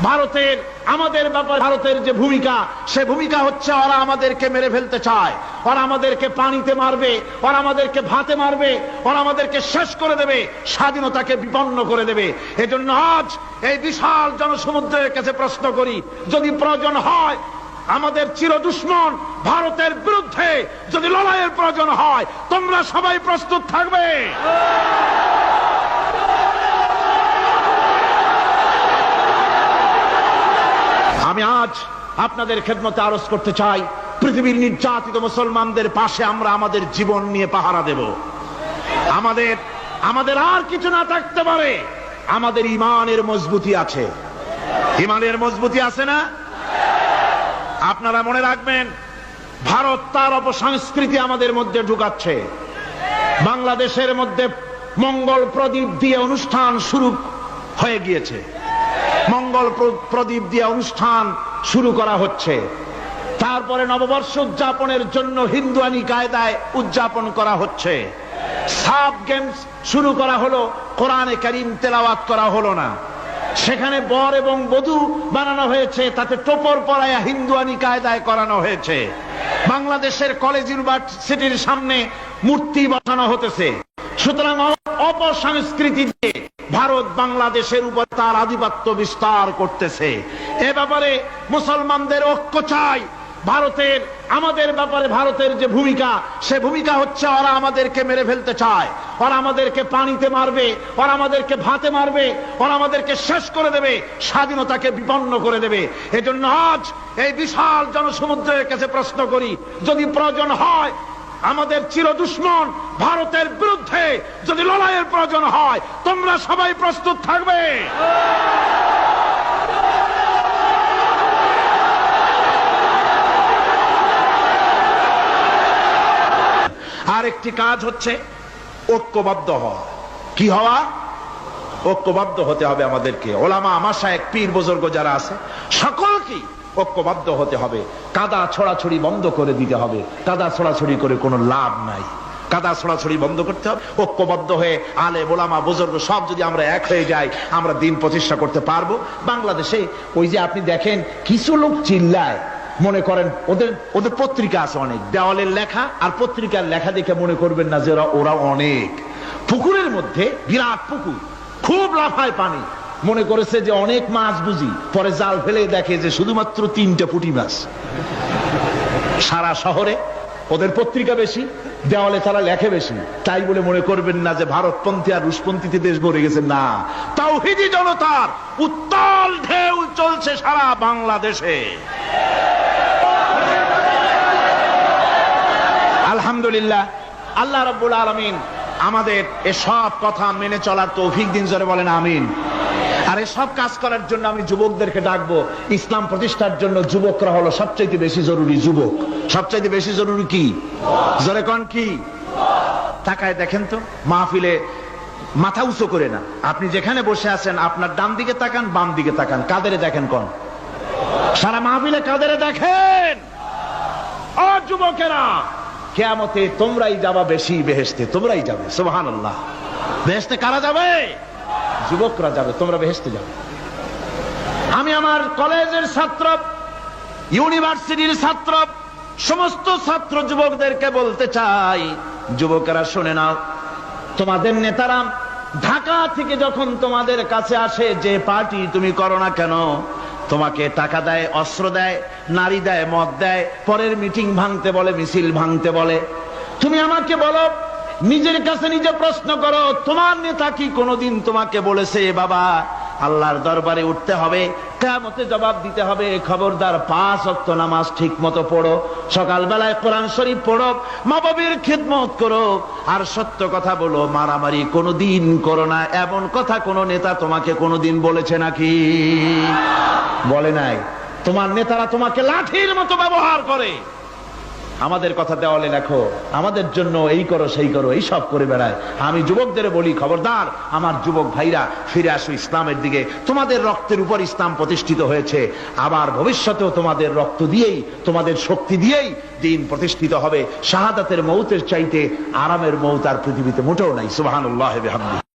ভারতের আমাদের ব্যাপারে ভারতের যে ভূমিকা, সে ভূমিকা হচ্ছে ওরা আমাদেরকে মেরে ফেলতে চায়, ওরা আমাদেরকে পানিতে মারবে, ওরা আমাদেরকে ভাতে মারবে, ওরা আমাদেরকে শেষ করে দেবে, স্বাধীনতাকে বিপন্ন করে দেবে। এজন্য আজ এই বিশাল জনসমুদ্রের কাছে প্রশ্ন করি, যদি প্রয়োজন হয় আমাদের চির দুশ্মন ভারতের বিরুদ্ধে যদি লড়াইয়ের প্রয়োজন হয়, তোমরা সবাই প্রস্তুত থাকবে? আমি আজ আপনাদের খেদমতে আরজ করতে চাই, পৃথিবীর নির্যাতিত মুসলমানদের পাশে আমরা আমাদের জীবন নিয়ে পাহারা দেব। আমাদের আর কিছু না থাকতে পারে, আমাদের ঈমানের মজবুতি আছে। ঈমানের মজবুতি আছে না? আপনারা মনে রাখবেন, ভারত তার অপসংস্কৃতি আমাদের মধ্যে ঢুকাচ্ছে। বাংলাদেশের মধ্যে মঙ্গল প্রদীপ দিয়ে অনুষ্ঠান শুরু হয়ে গিয়েছে, মঙ্গল প্রদীপ দিয়ে অনুষ্ঠান শুরু করা হচ্ছে। তারপরে নববর্ষ উদযাপনের জন্য হিন্দুয়ানি কায়দায় উদযাপন করা হচ্ছে। সাব গেমস শুরু করা হলো, কোরআনে কারীম তেলাওয়াত করা হলো না। সেখানে বর এবং বধূ বানানো হয়েছে, তাতে টোপর পরায়া হিন্দুয়ানি কায়দায় করানো হয়েছে। বাংলাদেশের কলেজ ইউনিভার্সিটির সামনে মূর্তি বসানো হতেছে। সুতরাং অপসংস্কৃতি দিয়ে ভারত বাংলাদেশের উপর তার আধিপত্য বিস্তার করতেছে। এ ব্যাপারে মুসলমানদের ঐক্য চাই। আমাদের ব্যাপারে ভারতের যে ভূমিকা, সে ভূমিকা হচ্ছে ওরা আমাদেরকে মেরে ফেলতে চায়, ওরা আমাদেরকে পানিতে মারবে, ওরা আমাদেরকে ভাতে মারবে, ওরা আমাদেরকে শেষ করে দেবে, স্বাধীনতাকে বিপন্ন করে দেবে। এজন্য আজ এই বিশাল জনসমুদ্রের কাছে প্রশ্ন করি, যদি প্রয়োজন হয় আমাদের চির দুশ্মন ভারতের বিরুদ্ধে যদি লড়াইয়ের প্রয়োজন হয়, তোমরা সবাই প্রস্তুত থাকবে? আর একটি কাজ হচ্ছে ঐক্যবদ্ধ হওয়া। কি হওয়া? ঐক্যবদ্ধ হতে হবে আমাদেরকে। ওলামা, মাশায়েখ, পীর বুজুর্গ যারা আছে সকলকে ঐক্যবদ্ধ হতে হবে। কাদা ছড়াছড়ি বন্ধ করে দিতে হবে। কাদা ছড়াছড়ি করে কোনো লাভ নাই। কাদা ছড়াছড়ি বন্ধ করতে হবে। ঐক্যবদ্ধ হয়ে আলেম, ওলামা, বুজুর্গ সব যদি আমরা এক হয়ে যাই, আমরা দিন প্রতিষ্ঠা করতে পারবো। বাংলাদেশে ওই যে আপনি দেখেন কিছু লোক চিল্লায়, মনে করেন ওদের পত্রিকা আছে অনেক, দেওয়ালের লেখা আর পত্রিকার লেখা দেখে মনে করবেন না যে ওরা অনেক। পুকুরের মধ্যে বিরাট পুকুর, খুব লাফায় পানি, মনে করেছে যে অনেক মাছ বুঝি, পরে জাল ফেলে দেখে যে শুধুমাত্র 3টে পুঁটি মাছ। সারা শহরে ওদের পত্রিকা বেশি, দেওয়ালে তারা লেখে বেশি, তাই বলে মনে করবেন না যে ভারতপন্থী আর রুশপন্থীতে দেশ ভরে গেছে। না, তাওহীদি জনতার উত্তাল ঢেউ চলছে সারা বাংলাদেশে। আলহামদুলিল্লাহ, আল্লাহ রাব্বুল আলামিন আমাদের এসব কথা মেনে চলার তৌফিক দিন। জোরে বলেন আমিন। আর এসব কাজ করার জন্য আমি যুবকদেরকে ডাকবো। ইসলাম প্রতিষ্ঠার জন্য যুবকরা হলো সবচাইতে বেশি জরুরি। যুবক সবচাইতে বেশি জরুরি। কি? জোরে কোন কি? তাকায় দেখেন তো, মাহফিলে মাথা উঁচু করে না, আপনি যেখানে বসে আছেন আপনার ডান দিকে তাকান, বাম দিকে তাকান, কাদেরে দেখেন? কোন? সারা মাহফিলে কাদেরে দেখেন? ও যুবকেরা, কিয়ামতে তোমরাই যাবা বেশি বেহেশতে, তোমরাই যাবে। সুবহানাল্লাহ। বেহেশতে কারা যাবে? যুবকরা যাবে, তোমরা বেহেশতে যাবে। আমি আমার কলেজের ছাত্র, ইউনিভার্সিটির ছাত্র, সমস্ত ছাত্র যুবকদেরকে বলতে চাই, যুবকেরা শুনে নাও, তোমাদের নেতারা ঢাকা থেকে যখন তোমাদের কাছে আসে, যে পার্টি তুমি করো না কেন, তোমাকে টাকা দেয়, অস্ত্র দেয়, নারী দেয়, মদ দেয়, পরের মিটিং ভাঙতে বলে, মিছিল ভাঙতে বলে। তুমি আমাকে বলো, নিজের কাছে নিজে প্রশ্ন করো, তোমার নেতা কি কোনোদিন তোমাকে বলেছে বাবা আল্লাহর দরবারে উঠতে হবে, কিয়ামতে জবাব দিতে হবে, খবরদার 5 ওয়াক্ত নামাজ ঠিক মতো পড়ো, সকালবেলায় কোরআন শরীফ পড়ো, মা বাবার খিদমত করো, আর সত্য কথা বলো, মারামারি কোনোদিন করো না, এমন কথা কোন নেতা তোমাকে কোনোদিন বলেছে নাকি? বলে নাই। তোমার নেতারা তোমাকে লাঠির মতো ব্যবহার করে। আমাদের কথা দেওয়ালে লেখো, আমাদের জন্য এই করো সেই করো, এই সব করে বেড়ায়। আমি যুবকদের বলি, খবরদার আমার যুবক ভাইরা, ফিরে আসো ইসলামের দিকে। তোমাদের রক্তের উপর ইসলাম প্রতিষ্ঠিত হয়েছে, আবার ভবিষ্যতেও তোমাদের রক্ত দিয়েই, তোমাদের শক্তি দিয়েই দিন প্রতিষ্ঠিত হবে। শাহাদাতের মৌতের চাইতে আরামের মৌত আর পৃথিবীতে মোটেও নাই। সুবহানাল্লাহ ওয়া বিহামদিহি।